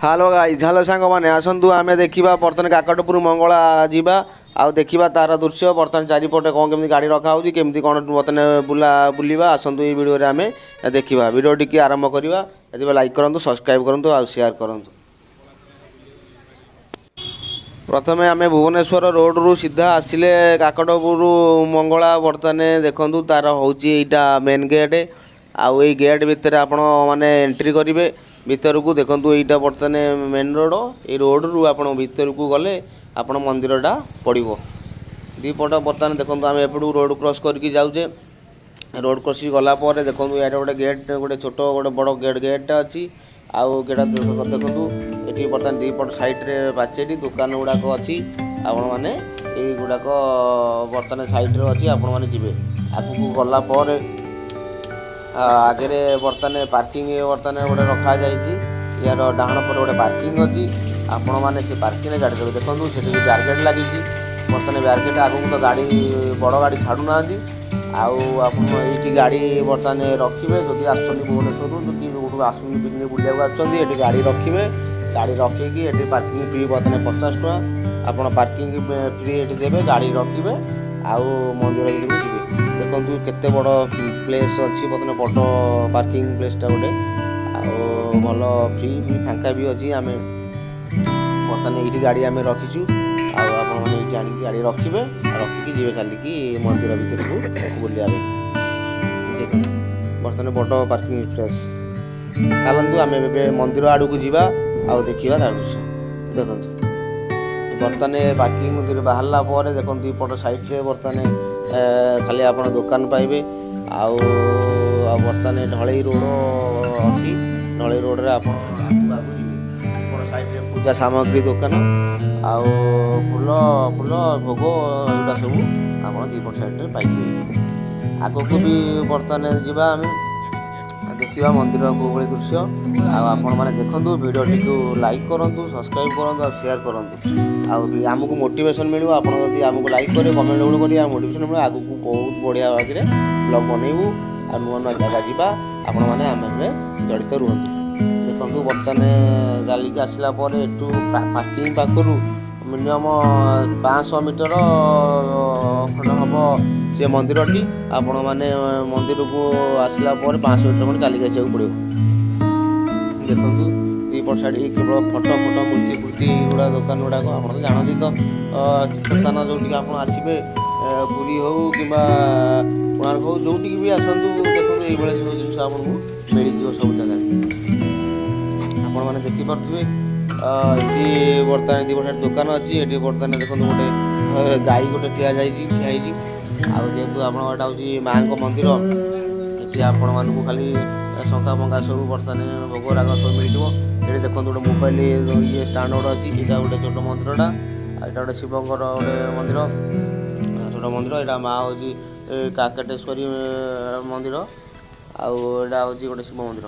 Hello guys hello सांग मैंने आसतु आम देखा बर्तमान काकटपुर मंगला जावा आउ देखा तार दृश्य बर्तमान चारिपटे कौन केमी गाड़ी रखा हो केमी कौन बर्तमान बुला आसतु ये वीडियो आम देखा वीडियो टी आरंभ करवा लाइक करूँ सब्सक्राइब करूँ और शेयर करूँ। प्रथम आम भुवनेश्वर रोड रु सीधा आसिले काकटपुर मंगला बर्तमान देखूँ तार हूँ यहाँ मेन गेट आउ ये गेट भितर आपण मैंने एंट्री करेंगे भीतर को देखो यहाँ बर्तमान मेन रोड ये रोड रु आप भीतर को गले आपण मंदिरटा पड़ो दीपट बर्तमान देखो आम एपटू रोड क्रॉस करके जाऊे रोड क्रॉस गलापर देखो यार गोटे गेट गोटे छोट गोटे बड़ गेट अच्छी आउ गेटा देखो ये बर्तमान दीपट साइड्रे पाचेरी दुकान गुड़ाक अच्छी आपण मैंने गुड़ाक बर्तमान साइड्रे अच्छी आपण मैंने जी आगू गलापर आगे बर्तमान पार्किंग बर्तमान गोटे रखा यार डाण पर गोटे पार्किंग अच्छी आपण मैंने से पार्किंग गाड़ी देखे देखो से बैरिकेड लगी बर्तमान बैरिकेड आगू तो गाड़ी बड़ गाड़ी छाड़ूना आउटी गाड़ी बर्तमान रखिए जदि आस भुवनेश्वर कि आस पिकनिक बुलाक आसती गाड़ी रखिए गाड़ी रखिकी ये पार्किंग फ्री बर्तमान 50 टଙ୍କା आप पार्किंग फ्री ये देवे गाड़ी रखिए आउ मंदिर भीतर जी देखो केते बड़ प्लेस अच्छी बर्तमान बड़ पार्किंग प्लेसटा गोटे आउ भल फ्री भी फांका भी अच्छी आम बर्तमान ये गाड़ी आम रखीचु आपने आनिक गाड़ी रखिए रखिकी जी चलिकी मंदिर भीतर को बुलिया देख बर्तमान बड़ पार्किंग प्लेस चलतु आम मंदिर आड़ को जावा आउ देखा तार दृश्य देखो बर्तमान पार्किंग मंदिर बाहरला पर देखो दीपट साइड्रे बर्तमान खाली आप दुकान पाइबे आउ बर्तमान ढलई रोड अच्छी ढलई रोड रे आप साइड पूजा सामग्री दुकान आउ फूल फूल भोग यहाँ सब आप दीपट साइड्रे पाइबे आगक भी बर्तमान जावा आम देखा मंदिर को दृश्य आपण मैंने देखूँ वीडियो टी लाइक करूँ सब्सक्राइब करूँ और शेयर करूँ आमको मोटिवेशन मिले आप आमको लाइक करें कमेंट करें मोटिवेशन मिले आगू बहुत बढ़िया भाग में ब्लॉग बनइबू आ नुआ नुआ जगह जावा आपण मैंने आम जड़ित रुहतु देखो बर्तमान चलिक आसला एठू पार्किंग पाखर मिनिमम 500 मीटर हम से मंदिरटी आपण मैंने मंदिर को आसला 500 मीटर खंड चलिक आसको पड़ो देखो दीपट साइड केवल फटो फटो मूर्ति फूर्ति गुड़ा दुकान गुड़ाक आप जानते तो तीर्थस्थान जो आप आसबे पुरी हो कि कोणार्क हो जो भी आसतु देखो ये जिन आपको मिल सब जगह आपण मैंने देखिपे ये बर्तमान दीपट साइड दुकान अच्छी ये बर्तमान देखो गोटे गाई गोटे ठिया जेहेतु आपटा हूँ माँ मंदिर ये आपण मानक खाली शंखा फंखा सब बर्तमान भोग राग सब मिल ये देखो गोटे मोबाइल ये स्टाण गोटे अच्छी यहाँ गोटे छोट मंदिरटा यहाँ गोटे शिवंकर गोटे मंदिर छोट मंदिर यहाँ माँ हूँ काकटेश्वरी मंदिर आउटा हूँ गोटे शिव मंदिर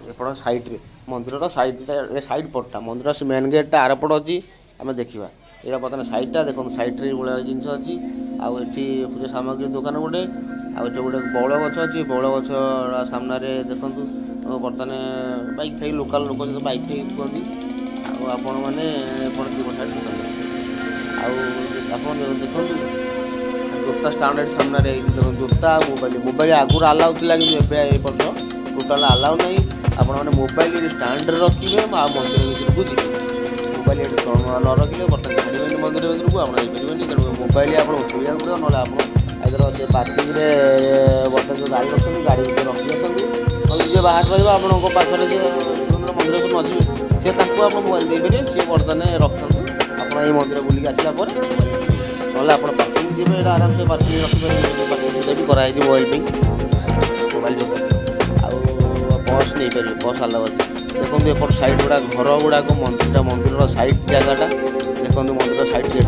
एपट साइड्रे मंदिर साइड पटा मंदिर से मेन गेटा आरपट अच्छी आम देखा यहाँ बर्तमान साइडटा देखो साइड्रे भाई जिन अच्छी आठी पूजा सामग्री दुकान गोटे आटे गोटे बौल गछ अच्छी बौल गछ सामने देखु बर्तमान बाइक फाइक लोकाल लोक जो बाइक फाइक कहती आपण मैंने दीपट साइड दुकान देखो जोता स्टाण्ड सामने देखो जोता मोबाइल आगुरी आलाउ थी कि टोटाल आलाउ ना आपण मोबाइल स्टाण्ड रखिए मंदिर भीतर को जी मोबाइल ये न रखिले बर्तमान छाड़े मंदिर भीतर को आप तेणु मोबाइल आप उठा पड़ो ना आप से पार्किंग बर्तमान जो गाड़ी रखते गाड़ी भीतर रखी आसतु जी बाहर रहा आप पाखे मंदिर को नजर सी आप मोबाइल देपारे सी बर्तमान रखु आप मंदिर बुलिक आसला ना आप पार्किंग जी आराम से पार्किंग रखिए भी कराई मोबाइल मोबाइल जो बस नहीं पारे बस आला देखो एपट साइड गुड़ा घर गुड़ाक मंदिर साइड जगहटा देखो मंदिर साइड गेट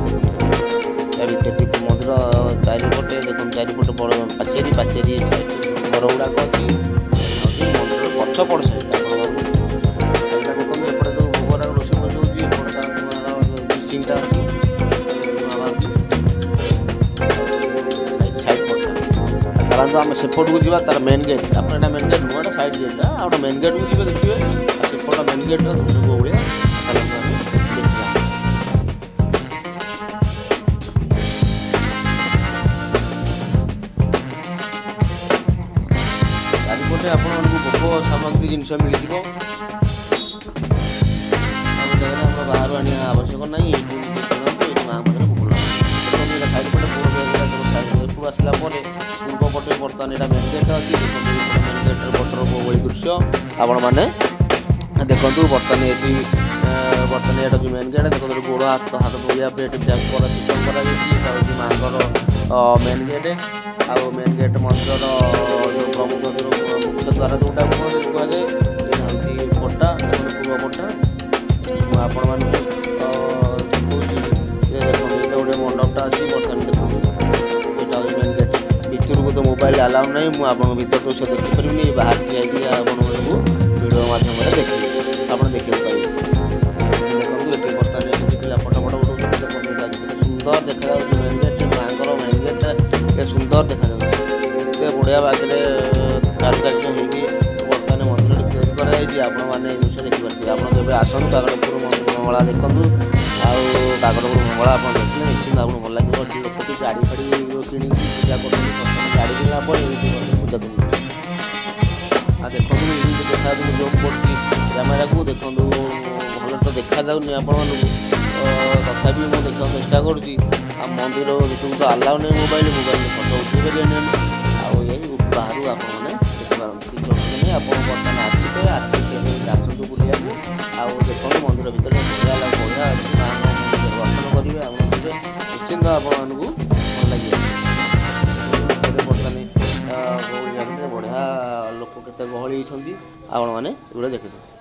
भीतर मंदिर चारिपटे देखो चारिपटे बड़ पाचेरी पाचेरी घर गुड़ाक अच्छी मंदिर पछ पड़ साइड देखो एपटे जो भोगरा रोषेई मिसिंगटा अच्छी साइड पटा चलते आम सेपट को जावा तार मेन गेट आप मेन गेट नुआटा साइड गेटा आप मेन गेट को जी देखिए सेपटा मेन गेट्र दृश्य को भाया चलते आम देखा। चारिपटे आपको भोग सामग्री जिन मिल बाहर आने आवश्यक ना ये माँ पाखे भोग लगा साइड पटे पूर्व आसला पूर्व पटे बर्तमान यहाँ मेन गेट अच्छी मेन गेट्र पटर वही दृश्य आपण मैंने देखूँ। बर्तमान ये बर्तमान यहाँ जो मेन गेट देखो गोड़ हाथ हाथ धोया पेट पर सिस्टम कर माँ मेन गेट आउ मेन गेट मंदिर जो प्रमुख मुख्य द्वार जोटा कहुए यहाँ हूँ पट्टा पूर्व पट्टा आपण मैं देखो गोटे मंडपटा अच्छी बर्तमान देखो यहाँ हूँ मेन गेट भितर को तो मोबाइल अलाउ ना मुझे भर दृश्य देखिपारे बाहर जाइए आपको भिडियो मध्यम देखिए आप देखिए पारे देखो ये बर्तमान पिला फटो फटो उठाऊँ देखो सुंदर देखा मेन गेट माँ मेन गेट ये सुंदर देखा एत बढ़िया बागे कारुकार्य होगी बर्तमान मंदिर तैयारी कर दृश्य देखिपारे आप आसतु काकटपुर मंगला देखूँ आगटपुर मंगला आप देखिए निश्चिंत आपको भल लगे लोक गाड़ी फाड़ी कि पूजा कर गाड़ी किणला पूजा कर देखो देखा जूम कर कैमेरा को देखो भल तो देखा जाऊनी आपण तथापि मुझे देखा चेष्टा करुँगी मंदिर भितर तो अलाउ नहीं मोबाइल फटो उठे आई बाहर आपने देखिपारती आप बर्तमान आसिपे आसतु बुलिया देखो मंदिर भितर बढ़िया बढ़िया अच्छी माँ दर्शन करेंगे आप निश्चिंत आपको भल लगे। बर्तमान बढ़िया लोक केते गहली होती आपण मैंने देखिए।